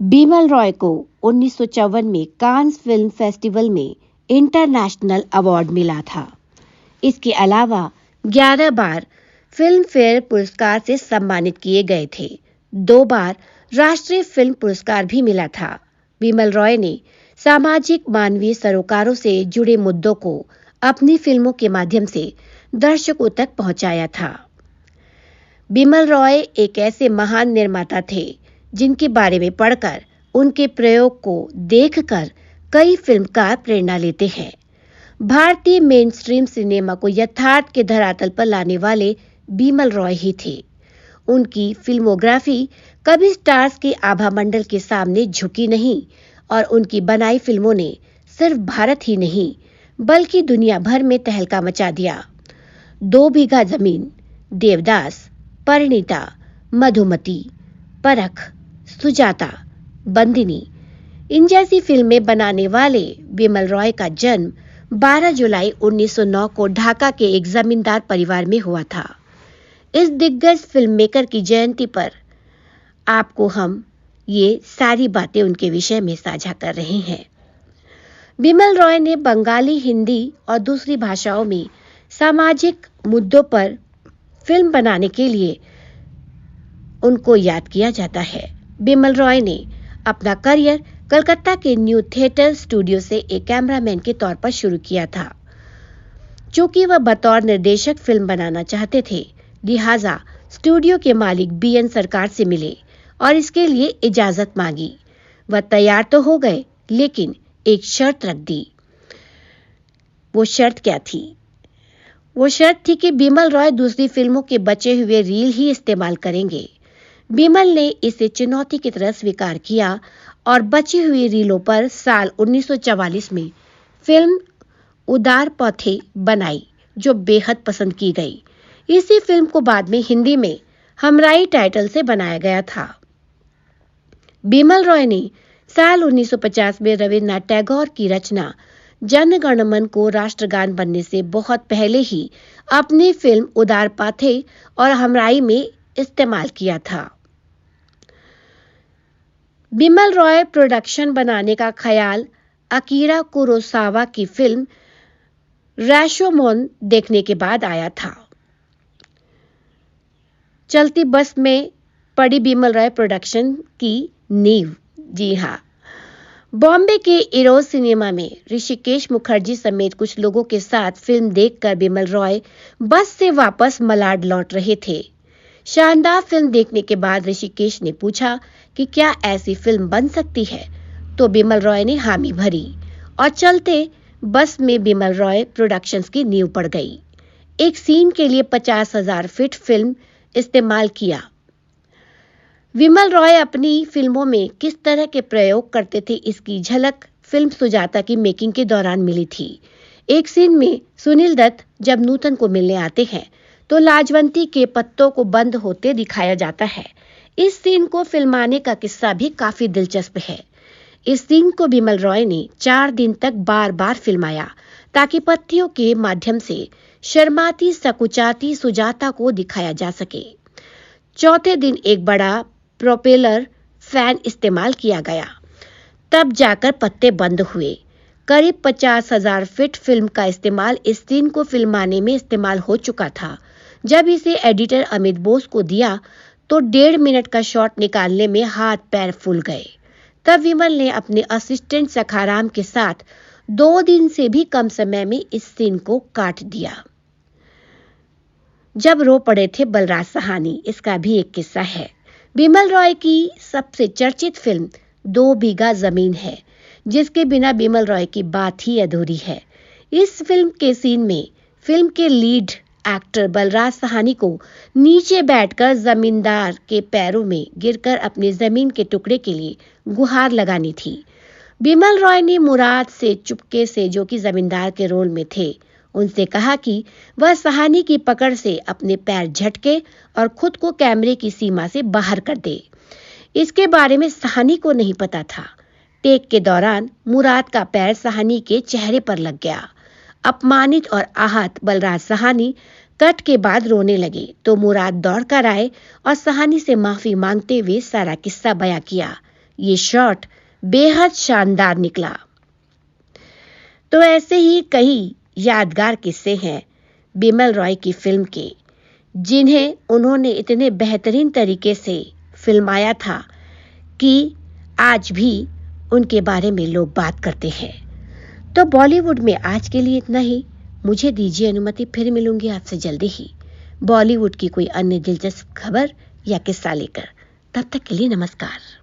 बिमल रॉय को 1954 में Cannes film festival में इंटरनेशनल अवार्ड मिला था। इसके अलावा 11 बार फिल्म फेयर पुरस्कार से सम्मानित किए गए थे। 2 बार राष्ट्रीय फिल्म पुरस्कार भी मिला था। बिमल रॉय ने सामाजिक मानवीय सरोकारों से जुड़े मुद्दों को अपनी फिल्मों के माध्यम से दर्शकों तक पहुंचाया था। बिमल रॉय एक ऐसे महान निर्माता थे जिनके बारे में पढ़कर, उनके प्रयोग को देखकर कई फिल्मकार प्रेरणा लेते हैं। भारतीय मेन स्ट्रीम सिनेमा को यथार्थ के धरातल पर लाने वाले बिमल रॉय ही थे। उनकी फिल्मोग्राफी कभी स्टार्स के आभा मंडल के सामने झुकी नहीं और उनकी बनाई फिल्मों ने सिर्फ भारत ही नहीं बल्कि दुनिया भर में तहलका मचा दिया। 2 बीघा जमीन, देवदास, परिणीता, मधुमती, परख, सुजाता, बंदिनी इन जैसी फिल्में बनाने वाले बिमल रॉय का जन्म 12 जुलाई 1909 को ढाका के एक जमींदार परिवार में हुआ था। इस दिग्गज फिल्म मेकर की जयंती पर आपको हम ये सारी बातें उनके विषय में साझा कर रहे हैं। बिमल रॉय ने बंगाली, हिंदी और दूसरी भाषाओं में सामाजिक मुद्दों पर फिल्म बनाने के लिए उनको याद किया जाता है। बिमल रॉय ने अपना करियर कलकत्ता के न्यू थिएटर स्टूडियो से एक कैमरामैन के तौर पर शुरू किया था। चूंकि वह बतौर निर्देशक फिल्म बनाना चाहते थे, लिहाजा स्टूडियो के मालिक BN सरकार से मिले और इसके लिए इजाजत मांगी। वह तैयार तो हो गए, लेकिन एक शर्त रख दी। वो शर्त क्या थी? वो शर्त थी कि बिमल रॉय दूसरी फिल्मों के बचे हुए रील ही इस्तेमाल करेंगे। बिमल ने इसे चुनौती की तरह स्वीकार किया और बची हुई रीलों पर साल 1944 में फिल्म उदार पौथे बनाई, जो बेहद पसंद की गई। इसी फिल्म को बाद में हिंदी में हमराई टाइटल से बनाया गया था। बिमल रॉय ने साल 1950 में रविन्द्रनाथ टैगोर की रचना जन गण मन को राष्ट्रगान बनने से बहुत पहले ही अपनी फिल्म उदार पाथे और हमराई में इस्तेमाल किया था। बिमल रॉय प्रोडक्शन बनाने का ख्याल अकीरा कुरोसावा की फिल्म रैशोमोन देखने के बाद आया था। चलती बस में पड़ी बिमल रॉय प्रोडक्शन की नींव। जी हाँ, बॉम्बे के इरोज सिनेमा में ऋषिकेश मुखर्जी समेत कुछ लोगों के साथ फिल्म देखकर बिमल रॉय बस से वापस मलाड लौट रहे थे। शानदार फिल्म देखने के बाद ऋषिकेश ने पूछा कि क्या ऐसी फिल्म बन सकती है, तो बिमल रॉय ने हामी भरी और चलते बस में बिमल रॉय प्रोडक्शंस की नींव पड़ गई। एक सीन के लिए 50,000 फीट फिल्म इस्तेमाल किया। बिमल रॉय अपनी फिल्मों में किस तरह के प्रयोग करते थे, इसकी झलक फिल्म सुजाता की मेकिंग के दौरान मिली थी। एक सीन में सुनील दत्त जब नूतन को मिलने आते हैं तो लाजवंती के पत्तों को बंद होते दिखाया जाता है। इस सीन को फिल्माने का किस्सा भी काफी दिलचस्प है। इस सीन को बिमल रॉय ने 4 दिन तक बार बार फिल्माया ताकि पत्तियों के माध्यम से शर्माती सकुचाती सुजाता को दिखाया जा सके। चौथे दिन एक बड़ा प्रोपेलर फैन इस्तेमाल किया गया, तब जाकर पत्ते बंद हुए। करीब 50,000 फीट फिल्म का इस्तेमाल इस सीन को फिल्माने में इस्तेमाल हो चुका था। जब इसे एडिटर अमित बोस को दिया तो 1.5 मिनट का शॉट निकालने में हाथ पैर फूल गए। तब विमल ने अपने असिस्टेंट सखाराम के साथ 2 दिन से भी कम समय में इस सीन को काट दिया। जब रो पड़े थे बलराज साहनी, इसका भी एक किस्सा है। बिमल रॉय की सबसे चर्चित फिल्म 2 बीघा जमीन है, जिसके बिना बिमल रॉय की बात ही अधूरी है। इस फिल्म के सीन में फिल्म के लीड एक्टर बलराज साहनी को नीचे बैठकर जमींदार के पैरों में गिरकर अपनी जमीन के टुकड़े के लिए गुहार लगानी थी। बिमल रॉय ने मुराद से चुपके से, जो कि जमींदार के रोल में थे, उनसे कहा कि वह साहनी की पकड़ से अपने पैर झटके और खुद को कैमरे की सीमा से बाहर कर दे। इसके बारे में साहनी को नहीं पता था। टेक के दौरान मुराद का पैर साहनी के चेहरे पर लग गया। अपमानित और आहत बलराज साहनी कट के बाद रोने लगे तो मुराद दौड़ कर आए और साहनी से माफी मांगते हुए सारा किस्सा बयां किया। ये शॉट बेहद शानदार निकला। तो ऐसे ही कई यादगार किस्से हैं बिमल रॉय की फिल्म के, जिन्हें उन्होंने इतने बेहतरीन तरीके से फिल्माया था कि आज भी उनके बारे में लोग बात करते हैं। तो बॉलीवुड में आज के लिए इतना ही। मुझे दीजिए अनुमति, फिर मिलूंगी आपसे जल्दी ही बॉलीवुड की कोई अन्य दिलचस्प खबर या किस्सा लेकर। तब तक के लिए नमस्कार।